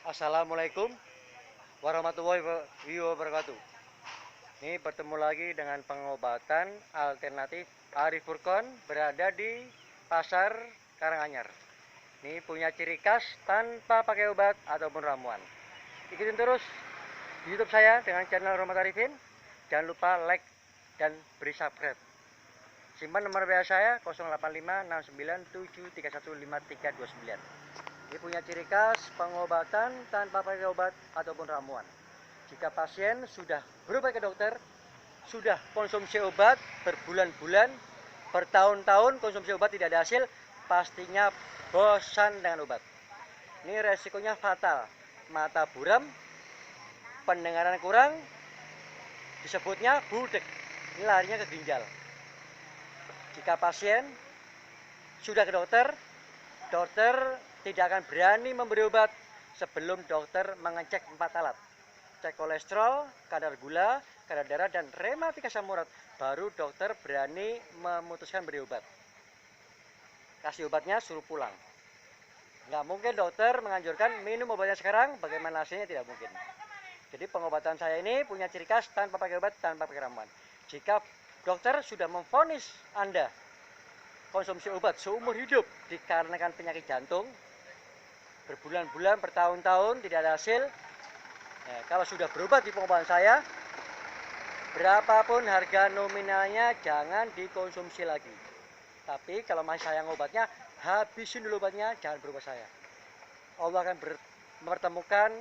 Assalamualaikum warahmatullahi wabarakatuh. Ini bertemu lagi dengan pengobatan alternatif Arif Furqon berada di Pasar Karanganyar. Ini punya ciri khas tanpa pakai obat ataupun ramuan. Ikutin terus di YouTube saya dengan channel Rahmat Arifin. Jangan lupa like dan beri subscribe. Simpan nomor WA saya 085697315329. Ini punya ciri khas pengobatan tanpa pakai obat ataupun ramuan. Jika pasien sudah berobat ke dokter, sudah konsumsi obat berbulan-bulan, bertahun-tahun konsumsi obat tidak ada hasil, pastinya bosan dengan obat. Ini resikonya fatal, mata buram, pendengaran kurang, disebutnya budek. Ini larinya ke ginjal. Jika pasien sudah ke dokter, dokter tidak akan berani memberi obat sebelum dokter mengecek 4 alat. Cek kolesterol, kadar gula, kadar darah, dan rematik asam urat. Baru dokter berani memutuskan beri obat. Kasih obatnya, suruh pulang. Nggak mungkin dokter menganjurkan minum obatnya sekarang, bagaimana hasilnya tidak mungkin. Jadi pengobatan saya ini punya ciri khas tanpa pakai obat, tanpa pakai ramuan. Jika dokter sudah memvonis Anda konsumsi obat seumur hidup dikarenakan penyakit jantung, berbulan-bulan, bertahun-tahun tidak ada hasil, kalau sudah berobat di pengobatan saya, berapapun harga nominalnya jangan dikonsumsi lagi. Tapi kalau masih sayang obatnya, habisin dulu obatnya, jangan berobat saya. Allah akan mempertemukan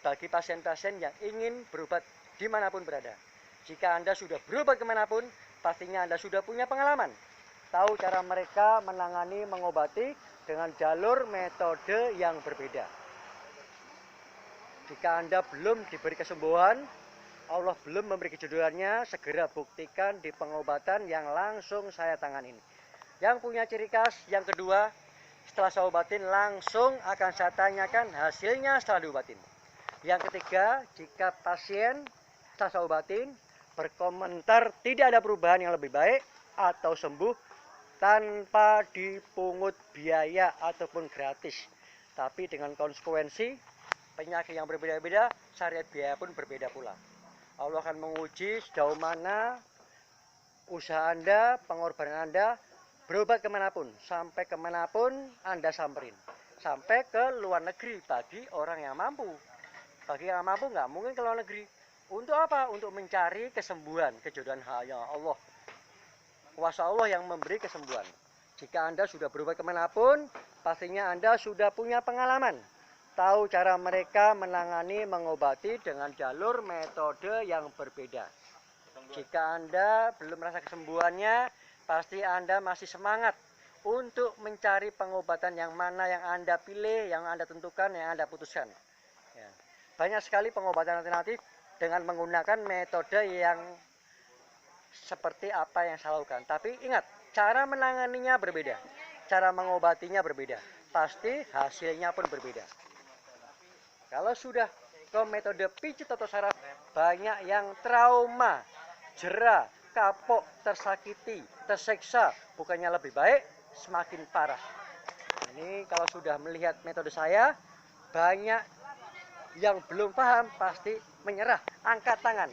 bagi pasien-pasien yang ingin berobat dimanapun berada. Jika Anda sudah berobat kemanapun, pastinya Anda sudah punya pengalaman. Tahu cara mereka menangani, mengobati dengan jalur metode yang berbeda. Jika Anda belum diberi kesembuhan, Allah belum memberi kejodohannya, segera buktikan di pengobatan yang langsung saya tangani ini. Yang punya ciri khas yang kedua, setelah saya obatin langsung akan saya tanyakan hasilnya setelah diobatin. Yang ketiga, jika pasien setelah saya obatin berkomentar tidak ada perubahan yang lebih baik atau sembuh tanpa dipungut biaya ataupun gratis, tapi dengan konsekuensi penyakit yang berbeda-beda, syariat biaya pun berbeda pula. Allah akan menguji sejauh mana usaha Anda, pengorbanan Anda berobat kemanapun, sampai kemanapun Anda samperin, sampai ke luar negeri bagi orang yang mampu. Bagi yang mampu nggak mungkin ke luar negeri. Untuk apa? Untuk mencari kesembuhan, kejodohan hanya Allah. Kuasa Allah yang memberi kesembuhan. Jika Anda sudah berobat kemanapun, pastinya Anda sudah punya pengalaman. Tahu cara mereka menangani, mengobati dengan jalur metode yang berbeda. Jika Anda belum merasa kesembuhannya, pasti Anda masih semangat untuk mencari pengobatan yang mana yang Anda pilih, yang Anda tentukan, yang Anda putuskan. Ya. Banyak sekali pengobatan alternatif dengan menggunakan metode yang seperti apa yang saya lakukan. Tapi ingat, cara menanganinya berbeda, cara mengobatinya berbeda, pasti hasilnya pun berbeda. Kalau sudah ke metode pijat atau saraf, banyak yang trauma, jera, kapok, tersakiti, tersiksa, bukannya lebih baik, semakin parah. Ini kalau sudah melihat metode saya, banyak yang belum paham pasti menyerah, angkat tangan.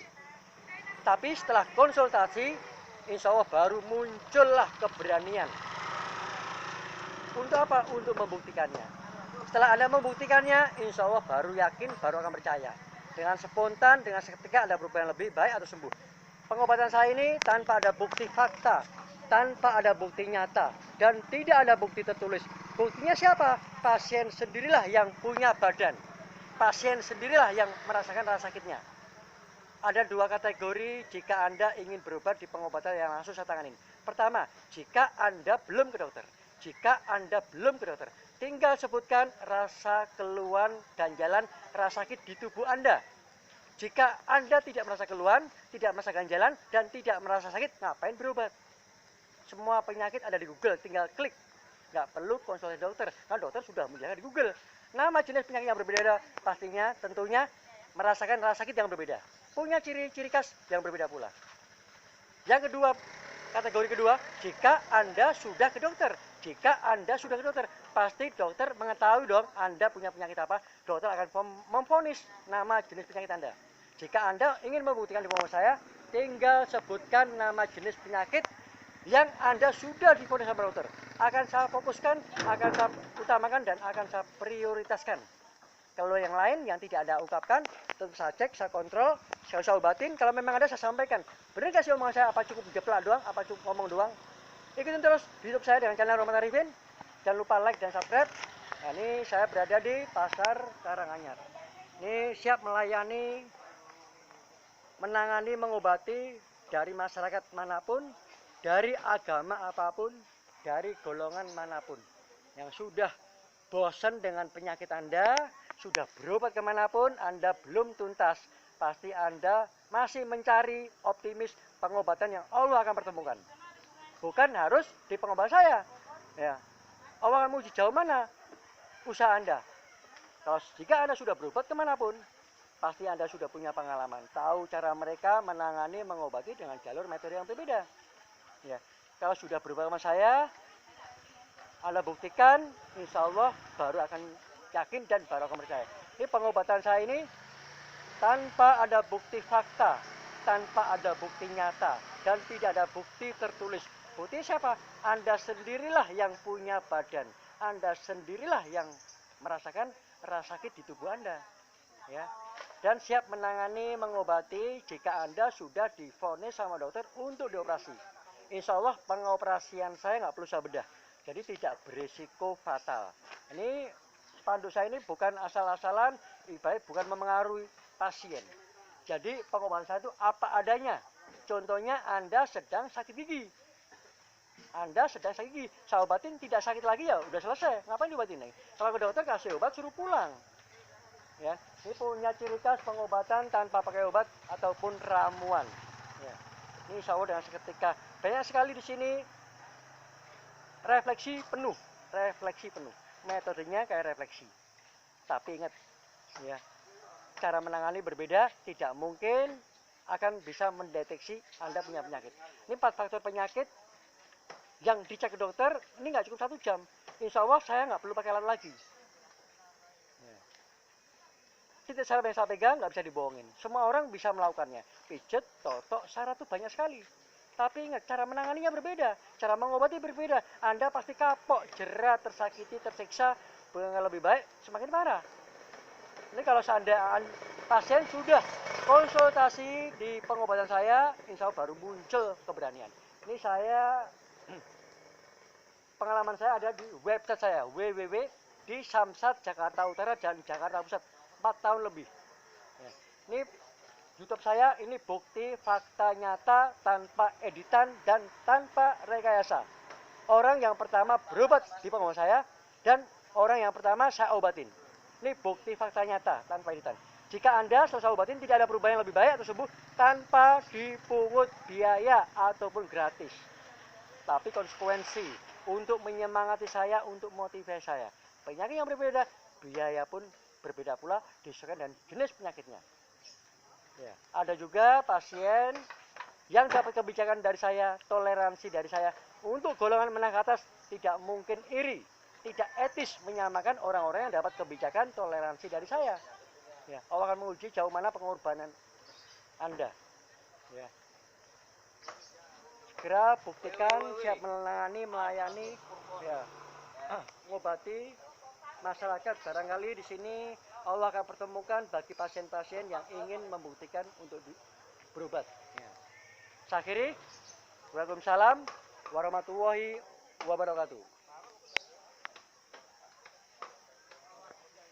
Tapi setelah konsultasi, insya Allah baru muncullah keberanian. Untuk apa? Untuk membuktikannya. Setelah Anda membuktikannya, insya Allah baru yakin, baru akan percaya. Dengan spontan, dengan seketika ada perubahan lebih baik atau sembuh. Pengobatan saya ini tanpa ada bukti fakta, tanpa ada bukti nyata, dan tidak ada bukti tertulis. Buktinya siapa? Pasien sendirilah yang punya badan. Pasien sendirilah yang merasakan rasa sakitnya. Ada 2 kategori jika Anda ingin berobat di pengobatan yang langsung saya tangani. Pertama, jika Anda belum ke dokter. Jika Anda belum ke dokter, tinggal sebutkan rasa keluhan, ganjalan, rasa sakit di tubuh Anda. Jika Anda tidak merasa keluhan, tidak merasa ganjalan, dan tidak merasa sakit, ngapain berobat? Semua penyakit ada di Google, tinggal klik. Nggak perlu konsultasi dokter, karena dokter sudah menjelaskan di Google. Nama jenis penyakit yang berbeda, pastinya tentunya merasakan rasa sakit yang berbeda. Punya ciri-ciri khas yang berbeda pula. Yang kedua, kategori kedua, jika Anda sudah ke dokter, Jika Anda sudah ke dokter, pasti dokter mengetahui dong Anda punya penyakit apa. Dokter akan memvonis nama jenis penyakit Anda. Jika Anda ingin membuktikan di pengobatan saya, tinggal sebutkan nama jenis penyakit yang Anda sudah divonis sama dokter. Akan saya fokuskan, akan saya utamakan, dan akan saya prioritaskan. Kalau yang lain yang tidak Anda ungkapkan, tentu saya cek, saya kontrol, saya obatin. Kalau memang ada, saya sampaikan. Benar nggak sih omongan saya? Apa cukup jeplak doang? Apa cukup ngomong doang? Ikutin terus di YouTube saya dengan channel Roman Arifin. Jangan lupa like dan subscribe. Nah, ini saya berada di Pasar Karanganyar. Ini siap melayani, menangani, mengobati dari masyarakat manapun, dari agama apapun, dari golongan manapun. Yang sudah bosan dengan penyakit Anda, sudah berobat kemanapun, Anda belum tuntas. Pasti Anda masih mencari optimis pengobatan yang Allah akan pertemukan. Bukan harus di pengobatan saya. Ya. Allah akan menguji jauh mana usaha Anda. Kalau jika Anda sudah berobat kemanapun, pasti Anda sudah punya pengalaman. Tahu cara mereka menangani, mengobati dengan jalur metode yang berbeda. Ya. Kalau sudah berobat sama saya, Anda buktikan, insya Allah baru akan yakin dan baru akan percaya. Ini pengobatan saya ini tanpa ada bukti fakta, tanpa ada bukti nyata, dan tidak ada bukti tertulis. Bukti siapa? Anda sendirilah yang punya badan. Anda sendirilah yang merasakan rasa sakit di tubuh Anda. Ya. Dan siap menangani, mengobati jika Anda sudah divonis sama dokter untuk dioperasi. Insya Allah pengoperasian saya nggak perlu saya bedah. Jadi tidak berisiko fatal. Ini spanduk saya ini bukan asal-asalan, baik bukan memengaruhi pasien. Jadi pengobatan saya itu apa adanya. Contohnya Anda sedang sakit gigi. Anda sedang sakit gigi, saya obatin tidak sakit lagi ya, udah selesai. Ngapain diobatin nih? Kalau ke dokter kasih obat suruh pulang. Ya, ini punya ciri khas pengobatan tanpa pakai obat ataupun ramuan. Ya. Ini insya Allah dengan seketika. Banyak sekali di sini refleksi penuh, metodenya kayak refleksi. Tapi ingat, ya, cara menangani berbeda, tidak mungkin akan bisa mendeteksi Anda punya penyakit. Ini 4 faktor penyakit yang dicek ke dokter, ini nggak cukup 1 jam. Insya Allah saya nggak perlu pakai alat lagi. Titik saraf yang saya pegang nggak bisa dibohongin. Semua orang bisa melakukannya. Pijet, totok, syarat itu banyak sekali. Tapi ingat, cara menanganinya berbeda, cara mengobati berbeda. Anda pasti kapok, jerat, tersakiti, tersiksa. Yang lebih baik, semakin parah. Ini kalau seandainya pasien sudah konsultasi di pengobatan saya, insya Allah baru muncul keberanian. Ini saya, pengalaman saya ada di website saya, www di Samsat Jakarta Utara dan Jakarta Pusat, 4 tahun lebih. Ya. Ini YouTube saya, ini bukti fakta nyata tanpa editan dan tanpa rekayasa. Orang yang pertama berobat di pengobatan saya dan orang yang pertama saya obatin. Ini bukti fakta nyata tanpa editan. Jika Anda selesai obatin tidak ada perubahan yang lebih baik atau sembuh tanpa dipungut biaya ataupun gratis. Tapi konsekuensi untuk menyemangati saya, untuk motivasi saya. Penyakit yang berbeda, biaya pun berbeda pula disesuaikan dengan jenis penyakitnya. Ya. Ada juga pasien yang dapat kebijakan dari saya, toleransi dari saya. Untuk golongan menengah ke atas tidak mungkin iri, tidak etis menyamakan orang-orang yang dapat kebijakan toleransi dari saya. Ya. Allah akan menguji jauh mana pengorbanan Anda. Ya. Segera buktikan siap menangani, melayani, ya, mengobati masyarakat. Barangkali di sini Allah akan pertemukan bagi pasien-pasien yang ingin membuktikan untuk berobat. Ya. Saya akhiri. Waalaikumsalam warahmatullahi wabarakatuh.